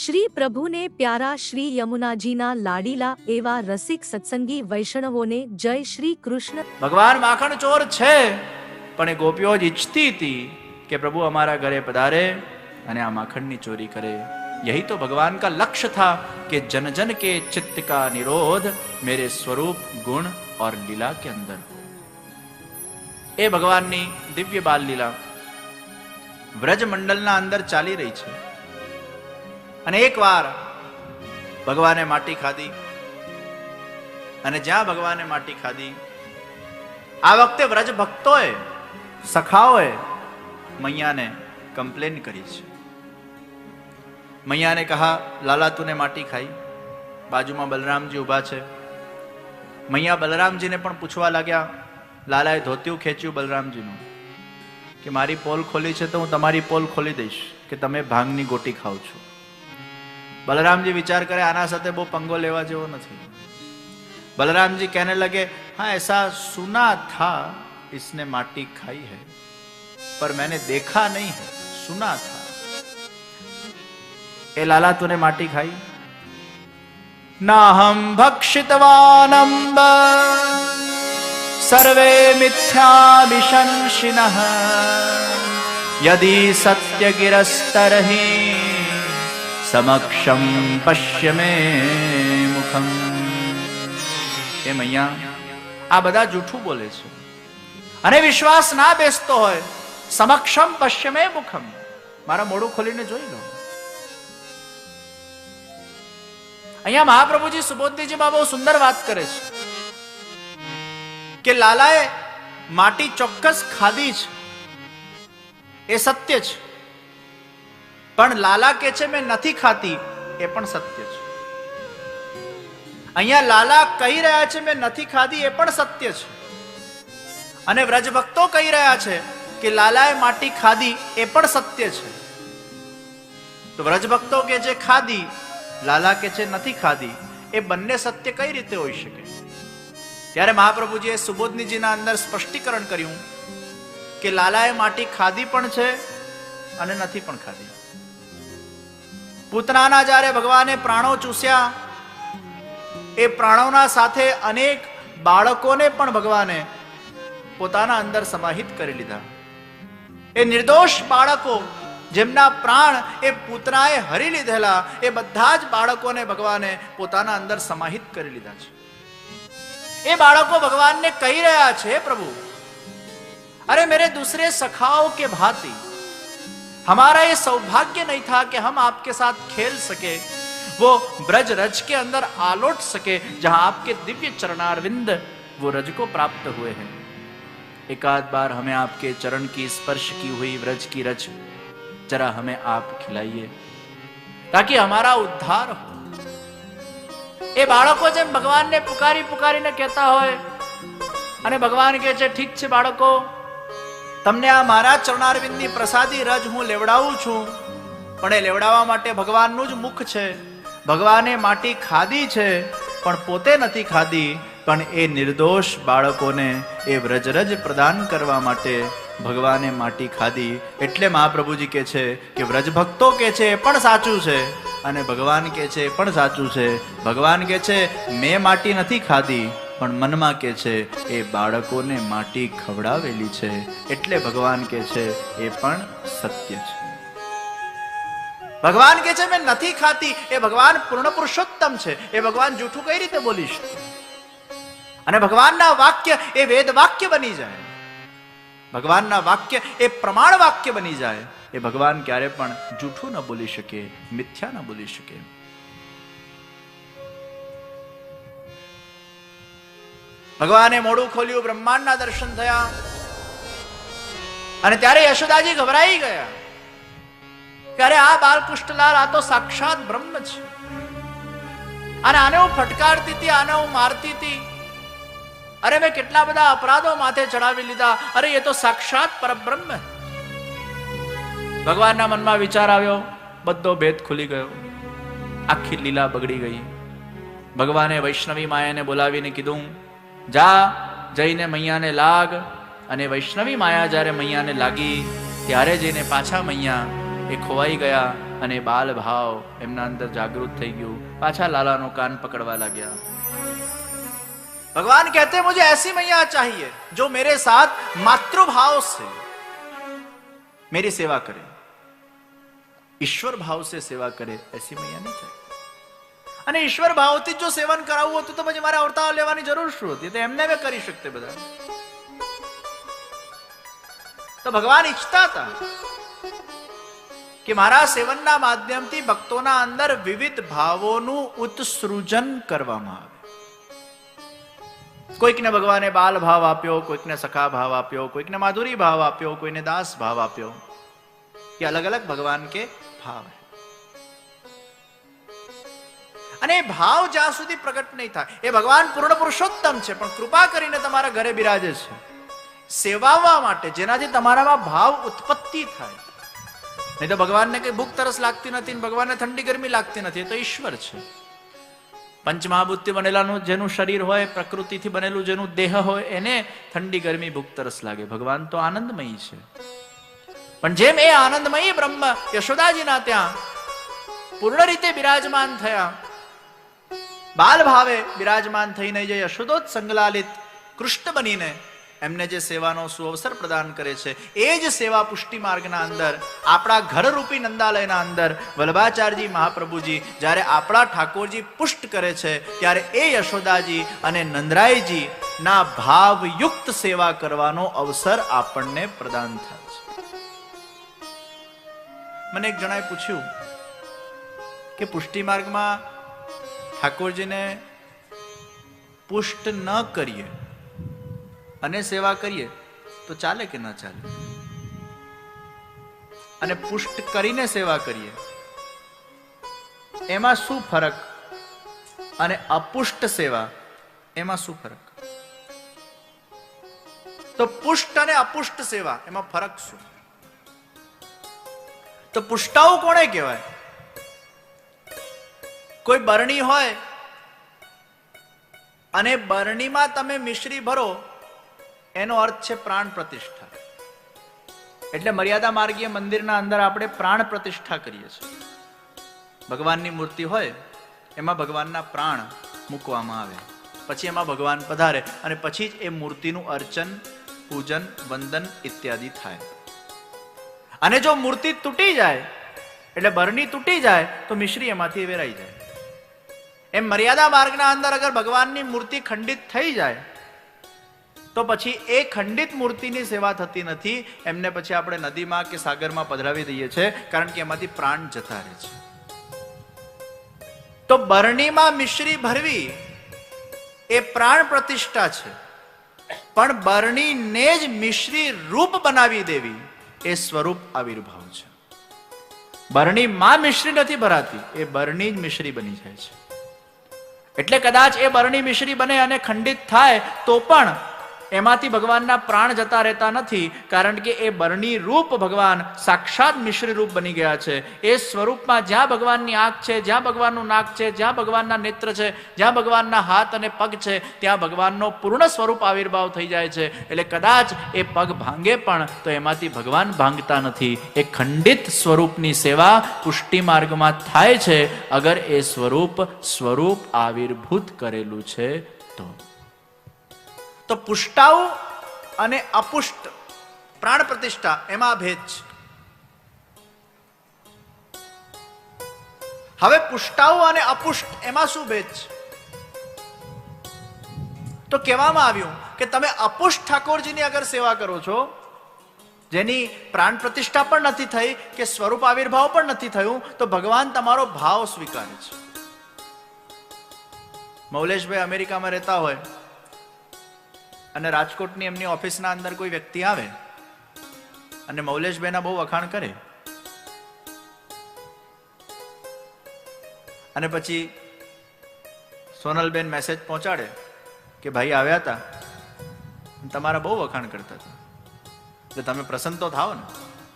શ્રી પ્રભુને પ્યારા શ્રી યમુનાજીના લાડીલા એવા રસિક સત્સંગી વૈષ્ણવોને જય શ્રી કૃષ્ણ। ભગવાન માખણ ચોર છે, પણ એ ગોપીઓ જ ઈચ્છતી હતી કે પ્રભુ हमारा घरे पधारे અને આ માખણની ચોરી કરે। यही तो भगवान का लक्ष्य था कि जन जन के चित्त का निरोध मेरे स्वरूप गुण और लीला के अंदर हो। એ ભગવાનની દિવ્ય બાલ લીલા વ્રજ મંડળના અંદર ચાલી રહી છે। અને એકવાર ભગવાને માટી ખાધી, અને જ્યાં ભગવાને માટી ખાધી, આ વખતે વ્રજ ભક્તોએ, સખાઓએ મૈયાને कंप्लेन કરી છે। मैया ने कहा, लाला तूने माटी खाई। बाजू में बलराम जी उभा छे। मैया बलराम जी ने पण पूछवा लाग्या। लालाए धोतिયું ખેંચ્યું બલરામજીનું કે મારી પોલ ખોલી છે તો હું તમારી પોલ ખોલી દઈશ કે તમે ભાંગની ગોટી ખાઓ છો। बलरामजी विचार करे आना साथे बહુ पंगो लेवा जेवो નથી। बलरामजी कहने लगे, हाँ ऐसा सुना था इसने माटी खाई है, पर मैंने देखा नहीं है, सुना था। ए लाला तूने माटी खाई? ना हम भक्षितवानंब सर्वे मिथ्याभिशंसिनः यदि सत्य गिरस्तरहि समक्षम पश्य मे मुखम। ए मैया આ બધા જૂઠું બોલે છે અને વિશ્વાસ ના બેસતો હોય, સમક્ષમ પશ્ય મે મુખમ, મારા મોઢું ખોલીને જોઈ લો। અહીંયા મહાપ્રભુજી સુબોધજીમાં બહુ સુંદર વાત કરે છે કે લાલાએ માટી ચોક્કસ ખાધી છે, એ સત્ય છે, પણ લાલા કે છે મેં નથી ખાતી, એ પણ સત્ય છે। અહીંયા લાલા કહી રહ્યા છે મેં નથી ખાધી, એ પણ સત્ય છે, અને વ્રજ ભક્તો કહી રહ્યા છે કે લાલાએ માટી ખાધી, એ પણ સત્ય છે। તો વ્રજ ભક્તો કે જે ખાધી, લાલા કે છે નથી ખાધી, એ બંને સત્ય કઈ રીતે હોઈ શકે? ત્યારે મહાપ્રભુજીએ સુબોધનીજીના અંદર સ્પષ્ટીકરણ કર્યું કે લાલાએ માટી ખાધી પણ છે અને નથી પણ ખાધી। પૂતનાના જ્યારે ભગવાને પ્રાણો ચૂસ્યા, એ પ્રાણોના સાથે અનેક બાળકોને પણ ભગવાને પોતાના અંદર સમાહિત કરી લીધા। એ નિર્દોષ બાળકો જેમના પ્રાણ એ પૂતનાએ હરી લીધેલા, એ બધા જ બાળકોને ભગવાને પોતાના અંદર સમાહિત કરી લીધા છે। એ બાળકો ભગવાનને કહી રહ્યા છે, પ્રભુ अरे मेरे दूसरे सखाओं के भांति हमारा ये सौभाग्य नहीं था कि हम आपके साथ खेल सके, वो ब्रज रज के अंदर आलोट सके जहां आपके दिव्य चरणारविंद वो रज को प्राप्त हुए हैं। एकाध बार हमें आपके चरण की स्पर्श की हुई व्रज की रज जरा हमें आप खिलाइए ताकि हमारा उद्धार हो। ए बाळको जेम भगवान ने पुकारी पुकारी ने कहता होय अने भगवान कहे छे ठीक छे बाळको, तमने आ मारा चरणारविंदनी प्रसादी रज हूँ लेवडावुं छुं, पण ए लेवडावा माटे भगवाननुं ज मुख छे। भगवाने माटी खाधी छे पण पोते नथी खाधी, पण ए निर्दोष बाळकोने ए व्रजरज प्रदान करवा माटे भगवाने माटी खाधी। एटले महाप्रभुजी के छे कि व्रज भक्तो के छे पण साचुं छे अने भगवान के छे पण साचुं छे। भगवान के छे मैं माटी नथी खाधी, पण मनमा के छे ए बाळकोने माटी खवडावेली छे, एटले भगवान के छे ए पण सत्य छे। भगवान के छे मैं नथी खाती, ए भगवान पूर्ण पुरुषोत्तम छे, ए भगवान जूठું કઈ રીતે બોલી શકે? અને ભગવાનના વાક્ય એ વેદ વાક્ય બની જાય, ભગવાનના વાક્ય એ પ્રમાણ વાક્ય બની જાય। એ ભગવાન ક્યારે પણ જૂઠું ન બોલી શકે, મિથ્યા ન બોલી શકે। ભગવાને મોઢું ખોલ્યું, બ્રહ્માંડના દર્શન થયા, અને ત્યારે યશોદાજી ગભરાઈ ગયા કે અરે આ બાલકૃષ્ણલાલ આ તો સાક્ષાત બ્રહ્મ છે, અને આને હું ફટકારતી હતી, આને હું મારતી હતી, अरे मैं કેટલા બધા અપરાધો માથે ચડાવી લીધા, અરે ये तो साक्षात परब्रह्म है। ભગવાનના મનમાં વિચાર આવ્યો, બધો ભેદ ખુલી ગયો, આખી લીલા બગડી ગઈ। ભગવાને વૈષ્ણવી માયાને બોલાવીને કીધું, જા જઈને મૈયાને લાગ। અને વૈષ્ણવી માયા જ્યારે મૈયાને લાગી ત્યારે જઈને પાછા મૈયા એ ખોવાઈ ગયા અને બાલ ભાવ એમના અંદર જાગૃત થઈ ગયું. પાછા લાલાનો કાન પકડવા લાગ્યા. भगवान कहते हैं मुझे ऐसी मैया चाहिए जो मेरे साथ मातृभाव से मेरी सेवा करे, ईश्वर भाव से सेवा करे, ऐसी मैया नहीं चाहिए. અને ઈશ્વર ભાવથી જો સેવન કરાવવું હતું તો પછી મારે અવતાર લેવાની જરૂર શું હતી? તો એમને બે કરી શકતે બધા. તો ભગવાન ઈચ્છતા હતા કે મારા સેવનના માધ્યમથી ભક્તોના અંદર વિવિધ ભાવોનું ઉત્સૃજન કરવામાં આવે. કોઈકને ભગવાને બાલ ભાવ આપ્યો, કોઈકને સખા ભાવ આપ્યો, કોઈકને માધુરી ભાવ આપ્યો, કોઈને દાસ ભાવ આપ્યો. ये अलग अलग भगवान के भाव है. અને એ ભાવ જ્યાં સુધી પ્રગટ નહીં થાય, એ ભગવાન પૂર્ણ પુરુષોત્તમ છે, પણ કૃપા કરીને તમારા ઘરે બિરાજે છે સેવાવા માટે, જેનાથી તમારામાં ભાવ ઉત્પત્તિ થાય. નહીં તો ભગવાનને કઈ ભૂખ તરસ લાગતી નથી, ભગવાનને ઠંડી ગરમી લાગતી નથી. તો ઈશ્વર છે. પંચમહાભૂતથી બનેલાનું જેનું શરીર હોય, પ્રકૃતિથી બનેલું જેનું દેહ હોય, એને ઠંડી ગરમી ભૂખ તરસ લાગે. ભગવાન તો આનંદમયી છે. પણ જેમ એ આનંદમયી બ્રહ્મ યશોદાજીના ત્યાં પૂર્ણ રીતે બિરાજમાન થયા, બાલ ભાવે બિરાજમાન થઈને જે યશોદોત સંગલાલિત કૃષ્ણ બનીને એમને જે સેવાનો સુઅવસર પ્રદાન કરે છે, એ જ સેવા પુષ્ટિ માર્ગના અંદર, આપણા ઘરરૂપી નંદાલયના અંદર વલ્લભાચાર્યજી મહાપ્રભુજી જ્યારે આપણા ઠાકોરજી પુષ્ટ કરે છે, ત્યારે એ યશોદાજી અને નંદરાયજી ના ભાવયુક્ત સેવા કરવાનો અવસર આપણને પ્રદાન થાય છે. મને એક જણાએ પૂછ્યું કે પુષ્ટિ માર્ગમાં ઠાકોરજીને પુષ્ટ ન કરીએ અને સેવા કરીએ તો ચાલે કે ના ચાલે? અને પુષ્ટ કરીને સેવા કરીએ એમાં શું ફરક? અને અપુષ્ટ સેવા એમાં શું ફરક? તો પુષ્ટ અને અપુષ્ટ સેવા એમાં ફરક શું? તો પુષ્ટાઉ કોને કહેવાય? કોઈ બરણી હોય અને બરણીમાં તમે મિશ્રી ભરો, એનો અર્થ છે પ્રાણ પ્રતિષ્ઠા. એટલે મર્યાદા માર્ગીય મંદિરના અંદર આપણે પ્રાણ પ્રતિષ્ઠા કરીએ છીએ. ભગવાનની મૂર્તિ હોય એમાં ભગવાનના પ્રાણ મૂકવામાં આવે, પછી એમાં ભગવાન પધારે અને પછી જ એ મૂર્તિનું અર્ચન, પૂજન, વંદન ઇત્યાદિ થાય. અને જો મૂર્તિ તૂટી જાય, એટલે બરણી તૂટી જાય, તો મિશ્રી એમાંથી વેરાઈ જાય. એમ મર્યાદા માર્ગના અંદર અગર ભગવાનની મૂર્તિ ખંડિત થઈ જાય તો પછી એ ખંડિત મૂર્તિની સેવા થતી નથી. એમને પછી આપણે નદીમાં કે સાગરમાં પધરાવી દઈએ છીએ, કારણ કે એમાંથી પ્રાણ જતા રહે છે. તો બરણીમાં મિશ્રી ભરવી એ પ્રાણ પ્રતિષ્ઠા છે, પણ બરણીને જ મિશ્રી રૂપ બનાવી દેવી એ સ્વરૂપ આવિર્ભાવ છે. બરણીમાં મિશ્રી નથી ભરાતી, એ બરણી જ મિશ્રી બની જાય છે. એટલે કદાચ એ બરણી મિશ્રી બને અને ખંડિત થાય તો પણ એમાંથી ભગવાનના પ્રાણ જતા રહેતા નથી, કારણ કે એ બરણી રૂપ ભગવાન સાક્ષાત મિશ્રી રૂપ બની ગયા છે. એ સ્વરૂપમાં જ્યાં ભગવાનની આંખ છે, જ્યાં ભગવાનનું નાક છે, જ્યાં ભગવાનના નેત્ર છે, જ્યાં ભગવાનના હાથ અને પગ છે, ત્યાં ભગવાનનો પૂર્ણ સ્વરૂપ આવિર્ભાવ થઈ જાય છે. એટલે કદાચ એ પગ ભાંગે પણ તો એમાંથી ભગવાન ભાંગતા નથી. એ ખંડિત સ્વરૂપની સેવા પુષ્ટિ માર્ગમાં થાય છે, અગર એ સ્વરૂપ આવિર્ભૂત કરેલું છે તો. તો પુષ્ટાઉ અને અપુષ્ટ પ્રાણ પ્રતિષ્ઠા એમાં ભેદ છે. હવે પુષ્ટાઉ અને અપુષ્ટ એમાં શું ભેદ છે? તો કહેવામાં આવ્યું કે તમે અપુષ્ટ ઠાકોરજીની અગર સેવા કરો છો, જેની પ્રાણ પ્રતિષ્ઠા પણ નથી થઈ કે સ્વરૂપ આવિર્ભાવ પણ નથી થયું, તો ભગવાન તમારો ભાવ સ્વીકારે છે. મૌલેશભાઈ અમેરિકામાં રહેતા હોય અને રાજકોટની એમની ઓફિસના અંદર કોઈ વ્યક્તિ આવે અને મૌલેશભાઈના બહુ વખાણ કરે, અને પછી સોનલબેન મેસેજ પહોંચાડે કે ભાઈ આવ્યા હતા, તમારા બહુ વખાણ કરતા હતા, એટલે તમે પ્રસન્ન તો થાઓ ને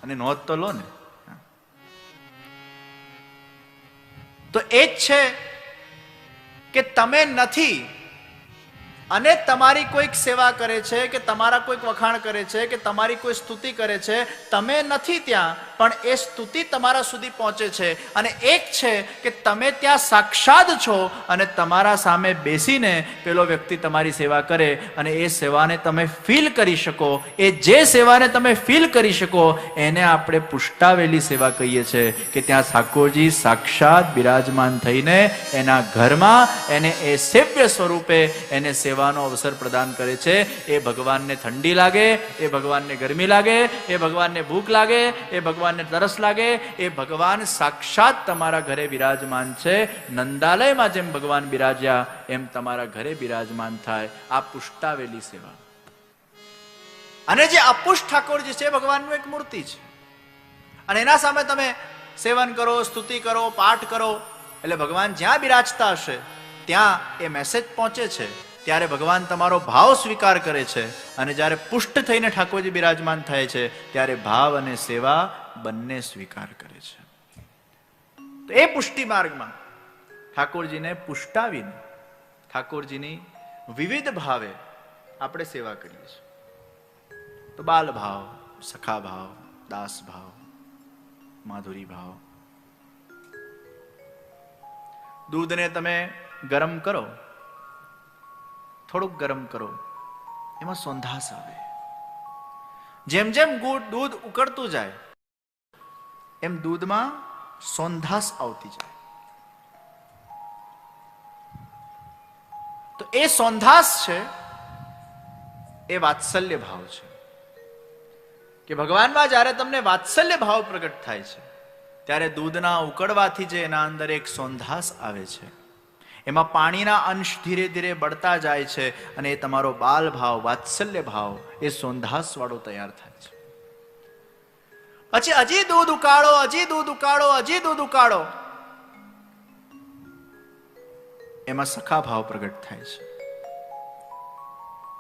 અને નોંધ તો લો ને. તો એ જ છે કે તમે નથી અને તમારી કોઈક સેવા કરે છે, કે તમારા કોઈક વખાણ કરે છે, કે તમારી કોઈ સ્તુતિ કરે છે, તમે નથી ત્યાં પણ એ સ્તુતિ તમારા સુધી પહોંચે છે. અને એક છે કે તમે ત્યાં સાક્ષાત છો અને તમારા સામે બેસીને પેલો વ્યક્તિ તમારી સેવા કરે અને એ સેવાને તમે ફીલ કરી શકો. એ જે સેવાને તમે ફીલ કરી શકો એને આપણે પુષ્ટાવેલી સેવા કહીએ છીએ, કે ત્યાં ઠાકોરજી સાક્ષાત બિરાજમાન થઈને એના ઘરમાં એને એ સેવ્ય સ્વરૂપે એને સેવાનો અવસર પ્રદાન કરે છે. એ ભગવાનને ઠંડી લાગે, એ ભગવાનને ગરમી લાગે, એ ભગવાનને ભૂખ લાગે, એ ભગવાનને તરસ લાગે, એ ભગવાન સાક્ષાત તમારા ઘરે બિરાજમાન છે. નંદાલયમાં જેમ ભગવાન બિરાજ્યા એમ તમારા ઘરે બિરાજમાન થાય. આ પુષ્ટાવેલી સેવા. અને જે અપુષ્ટ ઠાકોરજી છે ભગવાનનું એક મૂર્તિ છે, અને એના સામે તમે સેવન કરો, સ્તુતિ કરો, પાઠ કરો, એટલે ભગવાન જ્યાં બિરાજતા હશે ત્યાં એ મેસેજ પહોંચે છે. ત્યારે ભગવાન તમારો ભાવ સ્વીકાર કરે છે. અને જ્યારે પુષ્ટ થઈને ઠાકોરજી બિરાજમાન થાય છે ત્યારે ભાવ અને સેવા બંને સ્વીકાર કરે છે. તો એ પુષ્ટિ માર્ગમાં ઠાકોરજીને પુષ્ટાવીને ઠાકોરજીની વિવિધ ભાવે આપણે સેવા કરીએ છીએ. તો બાલ ભાવ, સખા ભાવ, દાસ ભાવ, માધુરી ભાવ. દૂધને તમે ગરમ કરો, થોડુંક ગરમ કરો, એમાં સોંધાસ આવે. જેમ જેમ દૂધ ઉકળતું જાય એમ દૂધમાં સોંધાસ આવતી જાય. તો એ સોંધાસ છે એ વાત્સલ્ય ભાવ છે. કે ભગવાનમાં જ્યારે તમને વાત્સલ્ય ભાવ પ્રગટ થાય છે ત્યારે દૂધના ઉકળવાથી જે એના અંદર એક સોંધાસ આવે છે, એમાં પાણીના અંશ ધીરે ધીરે બળતા જાય છે અને એ તમારો બાલ ભાવ, વાત્સલ્ય ભાવ એ સોંધાસ વાળો તૈયાર થાય છે. પછી હજી દૂધ ઉકાળો, હજી દૂધ ઉકાળો, હજી દૂધ ઉકાળો, એમાં સખા ભાવ પ્રગટ થાય છે.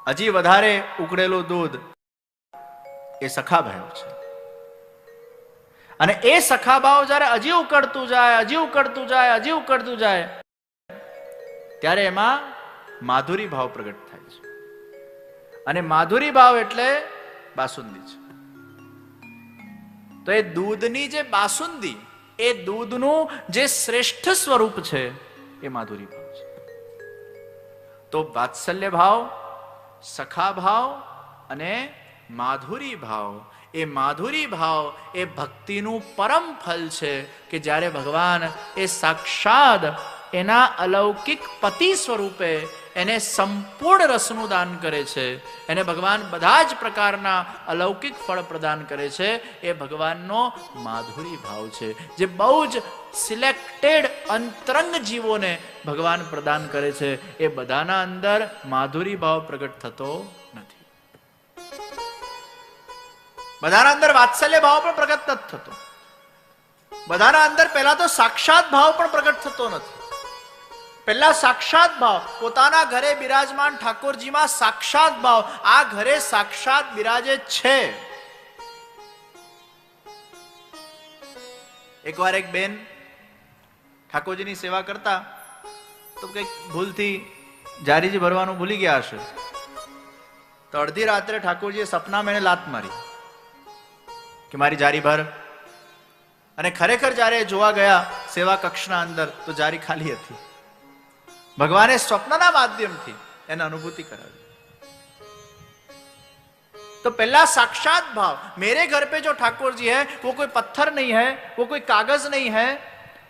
હજી વધારે ઉકળેલું દૂધ એ સખા ભાવ છે. અને એ સખા ભાવ જ્યારે હજી ઉકળતું જાય, હજી ઉકળતું જાય, હજી ઉકળતું જાય, ત્યારે એમાં માધુરી ભાવ પ્રગટ થાય છે. અને માધુરી ભાવ એટલે બાસુંદી છે. તો એ દૂધની જે બાસુંદી, એ દૂધનું જે શ્રેષ્ઠ સ્વરૂપ છે એ માધુરી ભાવ છે. તો વાત્સલ્ય ભાવ, સખા ભાવ અને માધુરી ભાવ, એ માધુરી ભાવ એ ભક્તિનું પરમ ફલ છે. કે જ્યારે ભગવાન એ સાક્ષાત એના અલૌકિક પતિ સ્વરૂપે એને સંપૂર્ણ રસનું દાન કરે છે, એને ભગવાન બધા જ પ્રકારના અલૌકિક ફળ પ્રદાન કરે છે. એ ભગવાનનો માધુરી ભાવ છે, જે બહુ જ સિલેક્ટેડ અંતરંગ જીવોને ભગવાન પ્રદાન કરે છે. એ બધાના અંદર માધુરી ભાવ પ્રગટ થતો નથી. બધાના અંદર વાત્સલ્ય ભાવ પણ પ્રગટ નથી થતો. બધાના અંદર પહેલા તો સાક્ષાત ભાવ પણ પ્રગટ થતો નથી. પહેલા સાક્ષાત ભાવ, પોતાના ઘરે બિરાજમાન ઠાકોરજીમાં સાક્ષાત ભાવ, આ ઘરે સાક્ષાત બિરાજે છે. એકવાર એક બેન ઠાકોરજીની સેવા કરતા તો કઈક ભૂલથી જારીજી ભરવાનું ભૂલી ગયા હશે. તો અડધી રાત્રે ઠાકોરજીએ સપનામાં એને લાત મારી કે મારી જારી ભર. અને ખરેખર જ્યારે જોવા ગયા સેવા કક્ષના અંદર તો જારી ખાલી હતી. ભગવાને સ્વપ્નના માધ્યમથી એને અનુભૂતિ કરાવી. तो पहला साक्षात भाव, मेरे घर पे जो ठाकुर जी है वो कोई पत्थर नहीं है, वो कोई कागज नहीं है,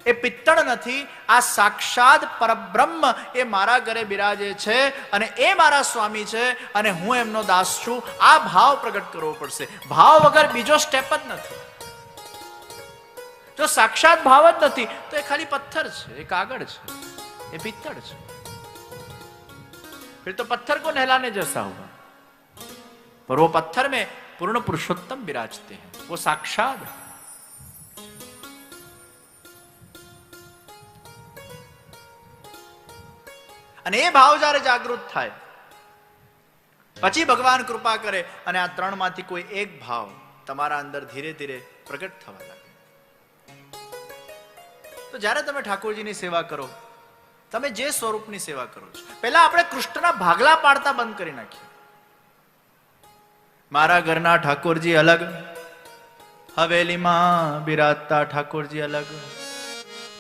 એ પિત્તળ નથી, આ સાક્ષાત પરબ્રહ્મ એ મારા ઘરે બિરાજે છે અને એ મારા સ્વામી છે અને હું એમનો દાસ છું. આ ભાવ પ્રગટ કરવો પડશે. ભાવ વગર બીજો સ્ટેપ જ નથી. જો સાક્ષાત ભાવ જ નથી તો એ ખાલી પથ્થર છે, એ કાગળ છે, એ પિત્તળ છે. फिर तो पत्थर को नहलाने जैसा हुआ, पर वो पत्थर में पूर्ण पुरुषोत्तम विराजते हैं, वो साक्षात है. અને એ ભાવ જ્યારે જાગૃત થાય પછી ભગવાન કૃપા કરે અને આ ત્રણ માંથી કોઈ એક ભાવ તમારા અંદર ધીરે ધીરે પ્રગટ થવા લાગે. તો જ્યારે તમે ઠાકોરજીની સેવા કરો, તમે જે સ્વરૂપની સેવા કરો છો, પહેલા આપણે કૃષ્ણના ભાગલા પાડતા બંધ કરી નાખીએ. મારા ઘરના ઠાકોરજી અલગ હવેલીમાં બિરાજતા ઠાકોરજી અલગ,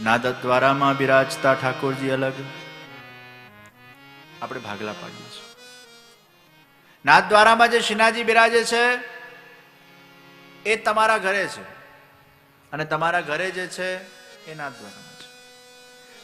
નાદદ્વારામાં બિરાજતા ઠાકોરજી અલગ. આપણે ભાગલા પાડીએ છીએ. નાથદ્વારામાં જે શ્રીનાથજી બિરાજે છે એ તમારા ઘરે છે, અને તમારા ઘરે જે છે એ નાથદ્વારામાં છે.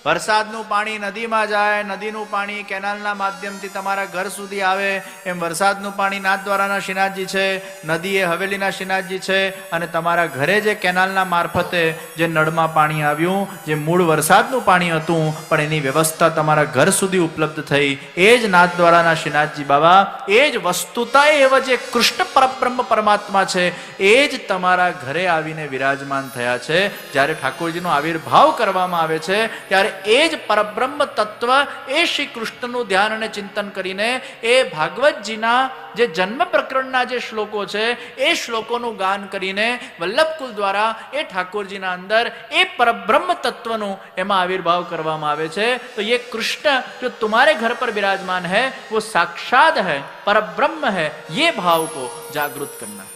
વરસાદનું પાણી નદીમાં જાય, નદીનું પાણી કેનાલના માધ્યમથી તમારા ઘર સુધી આવે, એમ વરસાદનું પાણી નાથદ્વારાના શ્રીનાથજી છે, નદી એ હવેલીના શ્રીનાથજી છે, અને તમારા ઘરે જે કેનાલના મારફતે જે નળમાં પાણી આવ્યું, જે મૂળ વરસાદનું પાણી હતું, પણ એની વ્યવસ્થા તમારા ઘર સુધી ઉપલબ્ધ થઈ, એ જ નાથદ્વારાના શ્રીનાથજી બાબા, એ જ વસ્તુતા એવા જે કૃષ્ણ પરબ્રહ્મ પરમાત્મા છે, એ જ તમારા ઘરે આવીને વિરાજમાન થયા છે. જ્યારે ઠાકોરજીનો આવિર્ભાવ કરવામાં આવે છે ત્યારે એ જ પરબ્રહ્મ તત્વ, એ શ્રી કૃષ્ણનું ધ્યાન અને ચિંતન કરીને એ ભાગવતજીના જે જન્મ પ્રકરણના જે શ્લોકો છે એ શ્લોકોનું ગાન કરીને વલ્લભકુલ દ્વારા એ ઠાકોરજીના અંદર એ પરબ્રહ્મ તત્વનું એમાં આવિર્ભાવ કરવામાં આવે છે. તો ये कृष्ण जो तुम्हारे घर पर विराजमान है वो साक्षात है, परब्रह्म है, ये भाव को जागृत करना है.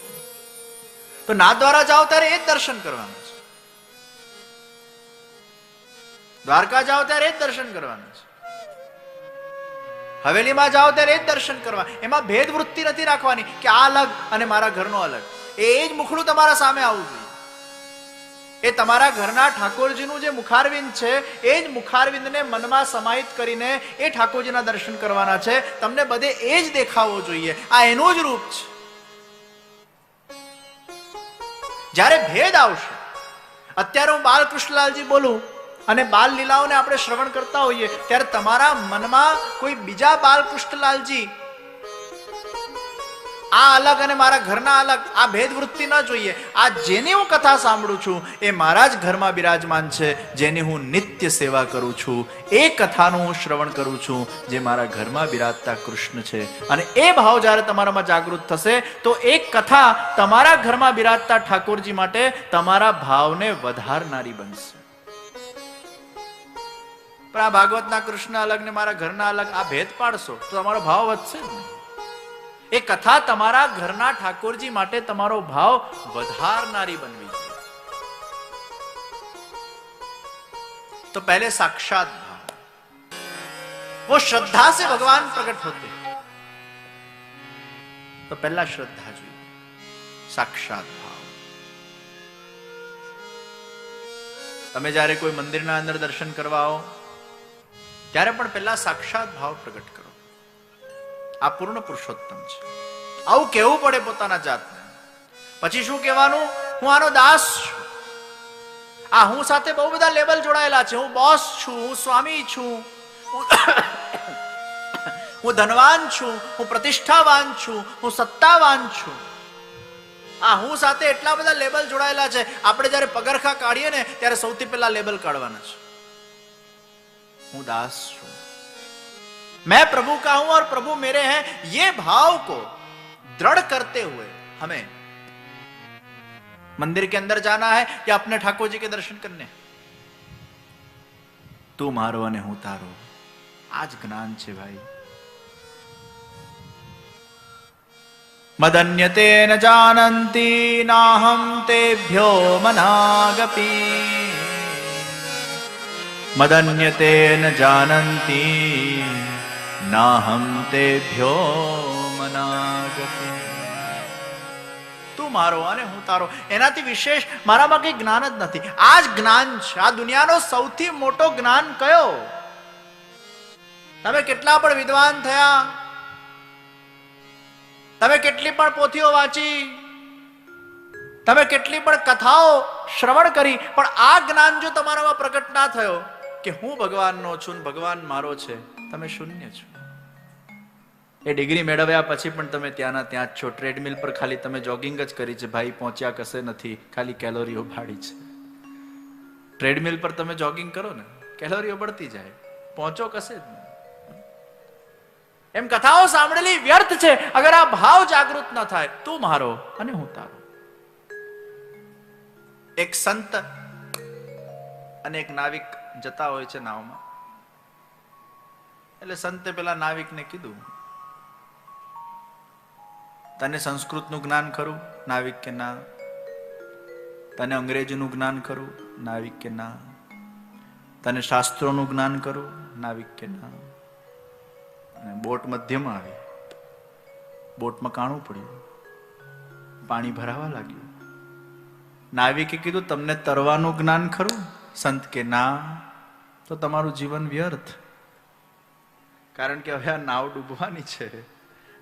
तो नाथ द्वारा जाओ ત્યારે એ જ દર્શન કરવાનું છે, દ્વારકા જાઓ ત્યારે એ જ દર્શન કરવાનું છે, હવેલીમાં જાઓ ત્યારે એ જ દર્શન કરવા. એમાં ભેદ વૃત્તિ નથી રાખવાની કે આ અલગ અને મારા ઘરનો અલગ. એ જ મુખડું તમારા સામે આવવું જોઈએ. એ તમારા ઘરના ઠાકોરજીનું જે મુખારવિંદ છે એ જ મુખારવિંદને મનમાં સમાહિત કરીને એ ઠાકોરજીના દર્શન કરવાના છે. તમને બધે એ જ દેખાવો જોઈએ. આ એનું જ રૂપ છે. જ્યારે ભેદ આવશે, અત્યારે હું બાલકૃષ્ણલાલજી બોલું અને બાલ લીલાઓને આપણે શ્રવણ કરતા હોઈએ ત્યારે તમારા મનમાં કોઈ બીજા બાલકૃષ્ણલાલજી, આ અલગ અને મારા ઘરના અલગ, આ ભેદ વૃત્તિ ન જોઈએ. આ જેની હું કથા સાંભળું છું એ મારા જ ઘરમાં બિરાજમાન છે, જેની હું નિત્ય સેવા કરું છું, એ કથાનું હું શ્રવણ કરું છું, જે મારા ઘરમાં બિરાજતા કૃષ્ણ છે. અને એ ભાવ જ્યારે તમારામાં જાગૃત થશે તો એ કથા તમારા ઘરમાં બિરાજતા ઠાકોરજી માટે તમારા ભાવને વધારનારી બનશે. પણ આ ભાગવતના કૃષ્ણ અલગ ને મારા ઘરના અલગ, આ ભેદ પાડશો તો તમારો ભાવ વધશે જ નહીં. એ કથા તમારા ઘરના ઠાકોરજી માટે તમારો ભાવ વધારનારી બનવી જોઈએ. तो पहले साक्षात भाव, वो श्रद्धा से भगवान प्रकट होते, तो पहला श्रद्धा જોઈએ, સાક્ષાત ભાવ. તમે જ્યારે કોઈ મંદિરના અંદર દર્શન કરવા આવો ત્યારે પણ પહેલા સાક્ષાત ભાવ પ્રગટ કરો. આ પૂર્ણ પુરુષોત્તમ છે. આવું કહેવું પડે પોતાના જાતને. પછી શું કહેવાનું? હું આનો દાસ છું. આ હું સાથે બહુ બધા લેબલ જોડાયેલા છે. હું બોસ છું, હું સ્વામી છું, હું ધનવાન છું, હું પ્રતિષ્ઠાવાન છું, હું સત્તાવાન છું. આ હું સાથે એટલા બધા લેબલ જોડાયેલા છે. આપણે જ્યારે પગરખા કાઢીએ ને ત્યારે સૌથી પહેલા લેબલ કાઢવાના છે. હું દાસ છું, मैं प्रभु का हूं और प्रभु मेरे हैं. ये भाव को दृढ़ करते हुए हमें मंदिर के अंदर जाना है या अपने ठाकुर जी के दर्शन करने. तू मारो અને હું તારો, આજ જ્ઞાન છે ભાઈ. મદન્યતે ન જાનંતિ નાહમ તેભ્યો મનાગપી, મદન્યતે ન જાનંતિ નાહમ તેભ્યો મનાગપી. તું મારો અને હું તારો, એનાથી વિશેષ મારામાં કઈ જ્ઞાન જ નથી. આ જ જ્ઞાન છે. આ દુનિયાનો સૌથી મોટો જ્ઞાન કયો? તમે કેટલા પણ વિદ્વાન થયા, તમે કેટલી પણ પોથીઓ વાંચી, તમે કેટલી પણ કથાઓ શ્રવણ કરી, પણ આ જ્ઞાન જો તમારામાં પ્રગટ ના થયો કે હું ભગવાનનો છું, ભગવાન મારો છે, તમે શૂન્ય છો. એ ડિગ્રી મેળવ્યા પછી પણ તમે ત્યાંના ત્યાં જ છો. ટ્રેડમિલ પર ખાલી તમે જોગિંગ જ કરી છે ભાઈ, પહોંચ્યા કશે નથી, ખાલી કેલોરીઓ ભાડી છે. ટ્રેડમિલ પર તમે જોગિંગ કરો ને, કેલોરીઓ બળતી જાય, પહોંચો કશે જ નહીં. એમ કથાઓ સાંભળેલી વ્યર્થ છે અગર આ ભાવ જાગૃત ન થાય. તું મારો અને હું તારો. એક સંત અને એક નાવિક જતા હોય છે નાવમાં. એટલે સંતે પેલા નાવિકને કીધું, તને સંસ્કૃતનું જ્ઞાન ખરું? નાવિક કે ના. તને અંગ્રેજીનું જ્ઞાન કરું, નાવિક કે ના. તને શાસ્ત્રોનું જ્ઞાન કરું, નાવિક કે ના. બોટ મધ્યમાં આવી, બોટમાં કાણું પડ્યું, પાણી ભરાવા લાગ્યું. નાવિકે કીધું તમને તરવાનું જ્ઞાન ખરું? સંત કે ના. તો તમારું જીવન વ્યર્થ, કારણ કે હવે આ નાવ ડૂબવાની છે.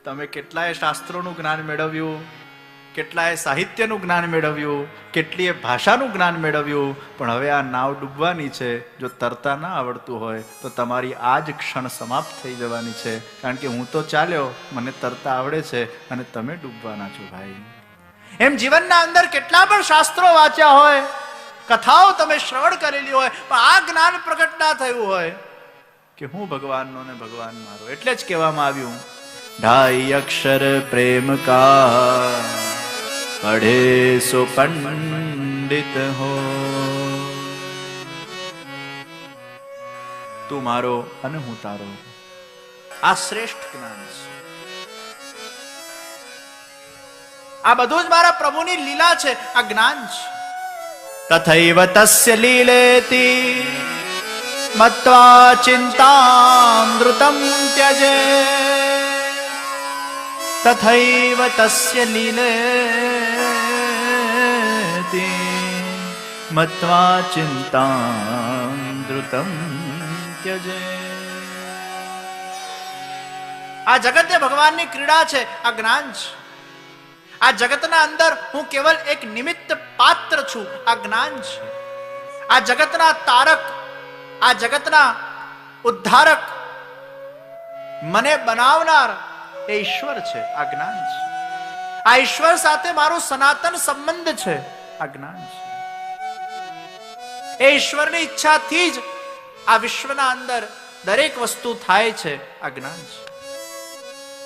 તમે કેટલાય શાસ્ત્રોનું જ્ઞાન મેળવ્યું, કેટલાય સાહિત્યનું જ્ઞાન મેળવ્યું, કેટલીય ભાષાનું જ્ઞાન મેળવ્યું, પણ હવે આ નાવ ડૂબવાની છે. જો તરતા ના આવડતું હોય તો તમારી આ જ ક્ષણ સમાપ્ત થઈ જવાની છે, કારણ કે હું તો ચાલ્યો, મને તરતા આવડે છે અને તમે ડૂબવાના છો ભાઈ. એમ જીવનના અંદર કેટલા પણ શાસ્ત્રો વાંચ્યા હોય, કથાઓ તમે શ્રવણ કરેલી હોય, પણ આ જ્ઞાન પ્રગટ ના થયું હોય કે હું ભગવાનનો ને ભગવાન મારો. એટલે જ કહેવામાં આવ્યું, 2.5 અક્ષર પ્રેમ કા પઢે સો પંડિત હો. તું મારો અને હું તારો, આ શ્રેષ્ઠ જ્ઞાન છે. આ બધું જ મારા પ્રભુની લીલા છે, આ જ્ઞાન છે. તથૈવ તસ્ય લીલેતિ મત્વા ચિંતામૃતમ ત્યજે. તથૈવ તસ્ય લીલેતિ મત્વા ચિંતામૃતમ ત્યજે. આ જગત એ ભગવાનની ક્રીડા છે, આ જ્ઞાન છે. આ જગતના અંદર હું કેવલ એક નિમિત્ત પાત્ર છું, આ જ્ઞાન છે. આ જગતના તારક, આ જગતના ઉદ્ધારક, મને બનાવનાર એ ઈશ્વર છે, આ જ્ઞાન છે. આ ઈશ્વર સાથે મારો સનાતન સંબંધ છે, આ જ્ઞાન છે. એ ઈશ્વરની ઈચ્છાથી જ આ વિશ્વના અંદર દરેક વસ્તુ થાય છે, આ જ્ઞાન છે.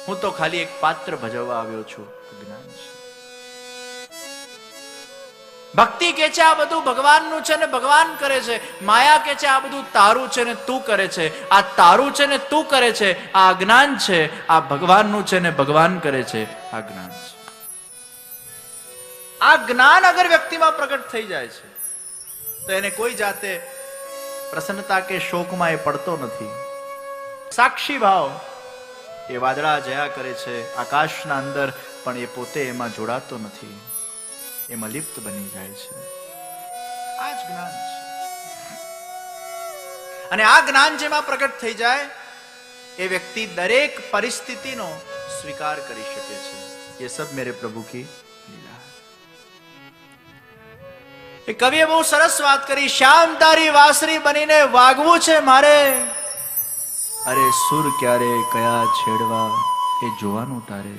હું તો ખાલી એક પાત્ર ભજવવા આવ્યો છું, જ્ઞાન છે. ભક્તિ કે છે આ બધું ભગવાનનું છે ને ભગવાન કરે છે. માયા કે છે આ બધું તારું છે ને તું કરે છે. આ તારું છે ને તું કરે છે, આ અજ્ઞાન છે. આ ભગવાનનું છે ને ભગવાન કરે છે, આ જ્ઞાન છે. આ જ્ઞાન અગર વ્યક્તિમાં પ્રગટ થઈ જાય છે તો એને કોઈ જાતે પ્રસન્નતા કે શોકમાં એ પડતો નથી. સાક્ષી ભાવ એ વાદળા જયા કરે છે આકાશના અંદર, પણ એ પોતે એમાં જોડાતો નથી, એમાં લિપ્ત બની જાય છે. આ જ જ્ઞાન છે. અને આ જ્ઞાન જેમાં પ્રગટ થઈ જાય એ વ્યક્તિ દરેક પરિસ્થિતિનો સ્વીકાર કરી શકે છે. ये सब मेरे प्रभु की लीला है. એ કવિએ બહુ સરસ વાત કરી, શ્યામ તારી વાસરી બનીને વાગવું છે મારે, અરે સુર ક્યારે કયા છેડવા એ જોવાનું તારે.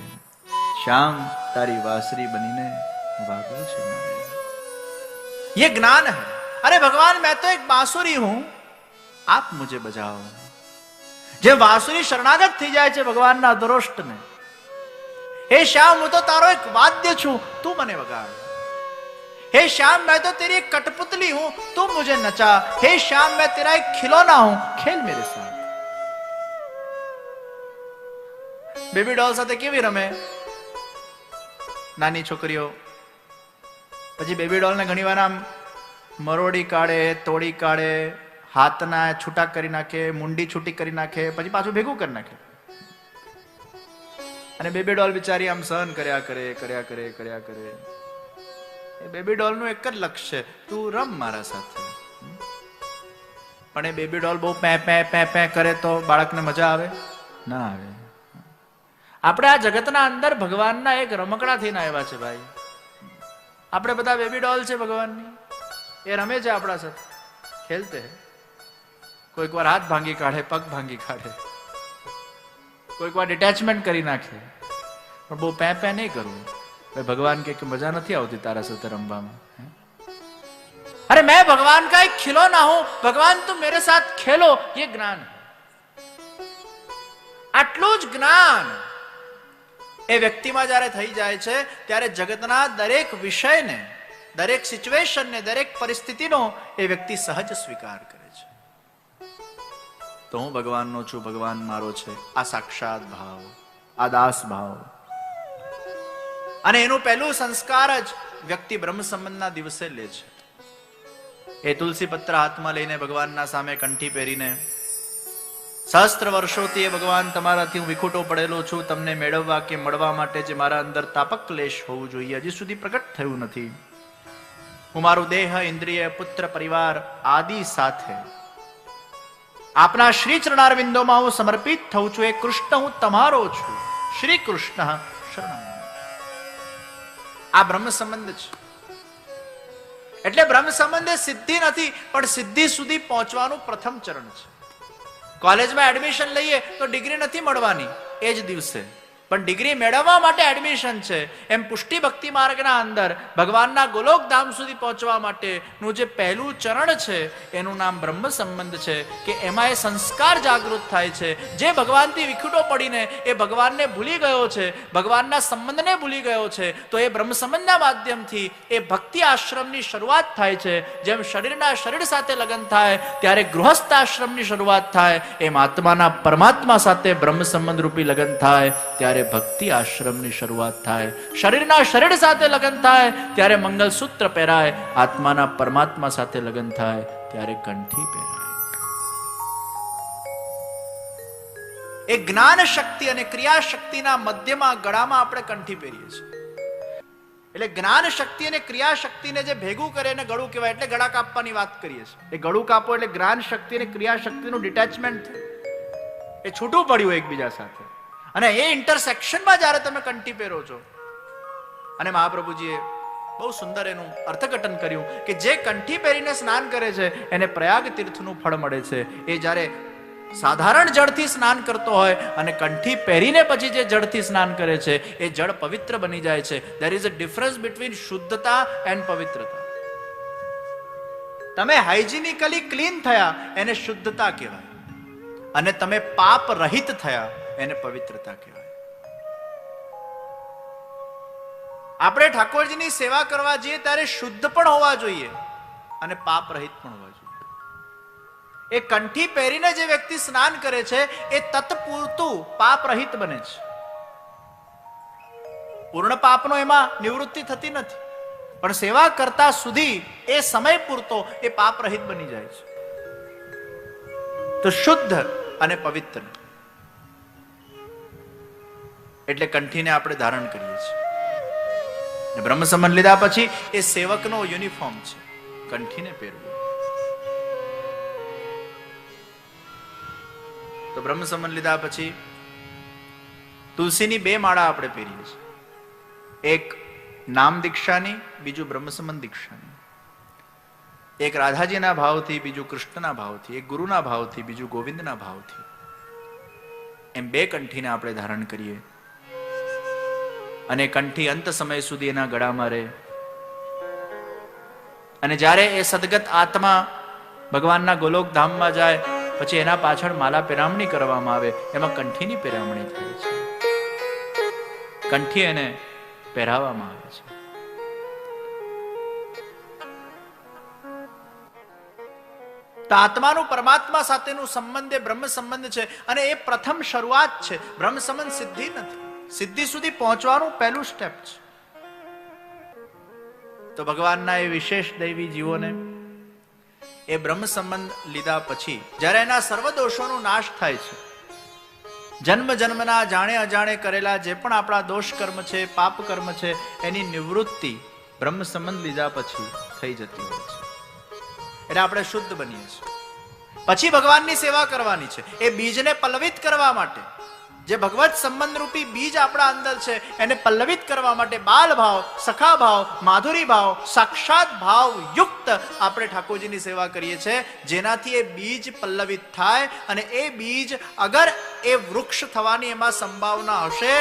શ્યામ તારી વાસરી બનીને वागू છે મારે. ये ज्ञान है. अरे भगवान मैं तो एक बांसुरी हूं, आप मुझे बजाओ. જે બાંસુરી શરણાગત થઈ જાય છે ભગવાનના દરોષ્ટ ને, हे श्याम હું તો તારો એક વાદ્ય છું, તું મને વગાડ. हे श्याम मैं तो तेरी एक कठपुतली हूं, तुम मुझे नचा. हे श्याम मैं तेरा एक खिलौना हूं, खेल मेरे साथ. બેબી ડોલ સાથે કેવી રમે નાની છોકરીઓ? પછી બેબી ડોલ ને ઘણી વાર આમ મરોડી કાઢે, તોડી કાઢે, હાથના છૂટા કરી નાખે, મુંડી છૂટી કરી નાખે, પછી પાછું ભેગું કરી નાખે. અને બેબી ડોલ બિચારી આમ સહન કર્યા કરે. એ બેબી ડોલ નું એક જ લક્ષ્ય છે, તું રમ મારા સાથે. પણ એ બેબી ડોલ બહુ પે પે પે પે કરે તો બાળકને મજા આવે ના આવે. આપણે આ જગતના અંદર ભગવાનના એક રમકડા થઈને આવ્યા છે ભાઈ. આપણે બધા બેબી ડોલ છે ભગવાનની, એ રમે છે આપણા સાથે, ખેલતે. કોઈક વાર હાથ ભાંગી કાઢે, પગ ભાંગી કાઢે, કોઈક વાર ડિટેચમેન્ટ કરી નાખે, પણ બહુ પે પે નહીં કરવું. ભગવાન કે મજા નથી આવતી તારા સાથે રમવામાં. અરે मैं भगवान का एक खिलौना हूं, भगवान तुम मेरे साथ खेलो. ये ज्ञान. આટલું જ જ્ઞાન એ વ્યક્તિમાં જ્યારે થઈ જાય છે ત્યારે જગતના દરેક વિષયને, દરેક સિચ્યુએશનને, દરેક પરિસ્થિતિનો એ વ્યક્તિ સહજ સ્વીકાર કરે છે. તો હું ભગવાનનો છું, ભગવાન મારો છે, આ સાક્ષાત ભાવ, આ દાસ ભાવ. અને એનું પહેલું સંસ્કાર જ વ્યક્તિ બ્રહ્મ સંબંધના દિવસે લે છે. એ તુલસી પત્ર હાથમાં લઈને ભગવાનના સામે કંઠી પહેરીને, સહસ્ત્ર વર્ષોથી એ ભગવાન તમારાથી હું વિખૂટો પડેલો છું, તમને મેળવવા કે મળવા માટે જે મારા અંદર તાપક ક્લેશ હોવું જોઈએ હજી સુધી પ્રગટ થયું નથી. હું મારું દેહ, ઇન્દ્રિય, પુત્ર, પરિવાર આદિ સાથે આપના શ્રી ચરણારવિંદોમાં હું સમર્પિત થઉં છું. એ કૃષ્ણ હું તમારો છું. શ્રી કૃષ્ણ શરણમ. આ બ્રહ્મ સંબંધ છે. એટલે બ્રહ્મ સંબંધ એ સિદ્ધિ નથી, પણ સિદ્ધિ સુધી પહોંચવાનું પ્રથમ ચરણ છે. કોલેજમાં એડમિશન લઈએ તો ડિગ્રી નથી મળવાની એ જ દિવસે, પણ ડિગ્રી મેળવવા માટે એડમિશન છે. એમ પુષ્ટિ ભક્તિ માર્ગના અંદર ભગવાનના ગોલોકધામ સુધી પહોંચવા માટેનું જે પહેલું ચરણ છે એનું નામ બ્રહ્મ સંબંધ છે. કે એમાં એ સંસ્કાર જાગૃત થાય છે. જે ભગવાનથી વિખૂટો પડીને એ ભગવાનને ભૂલી ગયો છે, ભગવાનના સંબંધને ભૂલી ગયો છે, તો એ બ્રહ્મ સંબંધના માધ્યમથી એ ભક્તિ આશ્રમની શરૂઆત થાય છે. જેમ શરીરના શરીર સાથે લગ્ન થાય ત્યારે ગૃહસ્થ આશ્રમની શરૂઆત થાય, એમ આત્માના પરમાત્મા સાથે બ્રહ્મ સંબંધ રૂપી લગ્ન થાય ત્યારે ભક્તિ આશ્રમની શરૂઆત થાય. શરીરના શરીર સાથે લગ્ન થાય ત્યારે મંગલસૂત્ર પહેરાય, આત્માના પરમાત્મા સાથે લગ્ન થાય ત્યારે કંઠી પહેરાય. એ જ્ઞાન શક્તિ અને ક્રિયા શક્તિના મધ્યમાં ગળામાં આપણે કંઠી પહેરીએ છીએ. એટલે જ્ઞાન શક્તિ અને ક્રિયા શક્તિને જે ભેગું કરે એને ગળું કહેવાય. એટલે ગળા કાપવાની વાત કરીએ છીએ. એ ગળું કાપો એટલે જ્ઞાન શક્તિ અને ક્રિયા શક્તિનું ડિટેચમેન્ટ થાય, એ છૂટું પડ્યું એકબીજા સાથે. અને એ ઇન્ટરસેક્શનમાં જ્યારે તમે કંઠી પહેરો છો, અને મહાપ્રભુજીએ બહુ સુંદર એનું અર્થઘટન કર્યું કે જે કંઠી પહેરીને સ્નાન કરે છે એને પ્રયાગ તીર્થનું ફળ મળે છે. એ જ્યારે સાધારણ જળથી સ્નાન કરતો હોય અને કંઠી પહેરીને પછી જે જળથી સ્નાન કરે છે એ જળ પવિત્ર બની જાય છે. There is a difference between શુદ્ધતા એન્ડ પવિત્રતા. તમે હાઇજીનિકલી ક્લીન થયા એને શુદ્ધતા કહેવાય, અને તમે પાપ રહિત થયા એને પવિત્રતા કહેવાય. આપણે ઠાકોરજીની સેવા કરવા જઈએ ત્યારે શુદ્ધ પણ હોવા જોઈએ અને પાપ રહિત પણ હોવા જોઈએ. એ કંઠી પહેરીને જે વ્યક્તિ સ્નાન કરે છે એ તત્પૂરતું પાપ રહિત બને છે. પૂર્ણ પાપનો એમાં નિવૃત્તિ થતી નથી, પણ સેવા કરતા સુધી એ સમય પૂરતો એ પાપ રહિત બની જાય છે. તો શુદ્ધ અને પવિત્ર એટલે કંઠીને આપણે ધારણ કરીએ છીએ. બ્રહ્મ સંબંધ લીધા પછી એ સેવકનો યુનિફોર્મ છે, કંઠીને પહેરવું. તો બ્રહ્મ સંબંધ લીધા પછી તુલસીની 2 માળા આપણે પહેરીએ છીએ. એક નામ દીક્ષાની, બીજું બ્રહ્મ સંબંધ દીક્ષાની. એક રાધાજીના ભાવથી, બીજું કૃષ્ણના ભાવથી. એક ગુરુના ભાવથી, બીજું ગોવિંદના ભાવથી. એમ 2 કંઠીને આપણે ધારણ કરીએ અને કંઠી અંત સમય સુધી એના ગળામાં રહે. અને જ્યારે એ સદગત આત્મા ભગવાનના ગોલોક ધામમાં જાય પછી એના પાછળ માલા પેરામણી કરવામાં આવે, એમાં કંઠીની પેરામણી થાય છે. કંઠી એને પહેરાવવામાં આવે છે. તો આત્માનું પરમાત્મા સાથેનું સંબંધ એ બ્રહ્મ સંબંધ છે, અને એ પ્રથમ શરૂઆત છે. બ્રહ્મ સંબંધ સિદ્ધિ નથી, સિદ્ધિ સુધી પહોંચવાનું પહેલું સ્ટેપ છે. તો ભગવાનના એ વિશેષ દૈવી જીવોને એ બ્રહ્મ સંબંધ લીધા પછી જ્યારે એના સર્વ દોષોનો નાશ થાય છે, જન્મ જન્મના જાણે અજાણે કરેલા જે પણ આપણા દોષ કર્મ છે, પાપ કર્મ છે, એની નિવૃત્તિ બ્રહ્મ સંબંધ લીધા પછી થઈ જતી હોય છે. એટલે આપણે શુદ્ધ બનીએ છીએ. પછી ભગવાનની સેવા કરવાની છે. એ બીજને પલ્લવિત કરવા માટે, જે ભગવત સંબંધ રૂપી બીજ આપણા અંદર છે એને પલ્લવિત કરવા માટે બાલ ભાવ, સખા ભાવ, માધુરી ભાવ, સાક્ષાત ભાવ યુક્ત આપણે ઠાકોરજીની સેવા કરીએ છીએ, જેનાથી એ બીજ પલ્લવિત થાય. અને એ બીજ અગર એ વૃક્ષ થવાની એમાં સંભાવના હશે,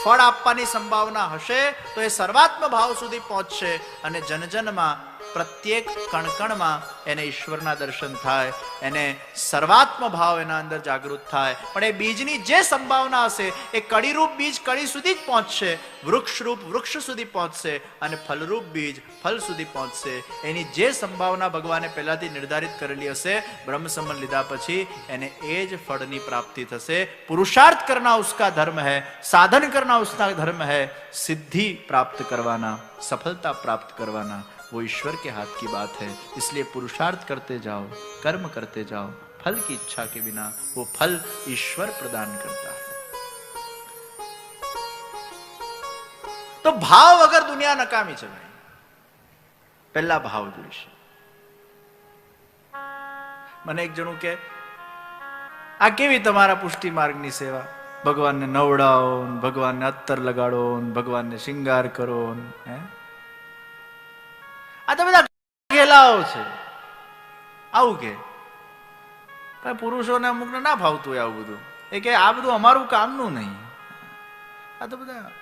ફળ આપવાની સંભાવના હશે, તો એ સર્વાત્મ ભાવ સુધી પહોંચશે અને જનજનમાં પ્રત્યેક કણકણમાં એને ઈશ્વરના દર્શન થાય, એને સર્વાત્મ ભાવ એના અંદર જાગૃત થાય. પણ એ બીજની જે સંભાવના હશે એ કડીરૂપ બીજ કડી સુધી જ પહોંચશે, વૃક્ષરૂપ વૃક્ષ સુધી પહોંચશે અને ફલરૂપ બીજ ફલ સુધી પહોંચશે. એની જે સંભાવના ભગવાને પહેલાથી નિર્ધારિત કરેલી હશે, બ્રહ્મ સંબંધ લીધા પછી એને એ જ ફળની પ્રાપ્તિ થશે. પુરુષાર્થ કરના ઉસકા ધર્મ है, साधन करना उसका धर्म है, सिद्धि प्राप्त करवाना, सफलता प्राप्त करवाना वो ईश्वर के हाथ की बात है. इसलिए पुरुषार्थ करते जाओ, कर्म करते जाओ, फल की इच्छा के बिना वो फल ईश्वर प्रदान करता है. तो भाव वगर दुनिया नकामी છે ભાઈ. પહેલા ભાવ જોઈશે. મને એક જણું કે આ કેવી તમારા પુષ્ટિ માર્ગની સેવા, ભગવાનને નવડાવો, ભગવાનને અત્તર લગાડો, ભગવાનને શિંગાર કરો, હે આ તો બધા ગેલાઓ છે. આવું કે પુરુષોને અમુકને ના ફાવતું હોય આવું બધું. એ કે આ બધું અમારું કામનું નહીં. આ તો બધા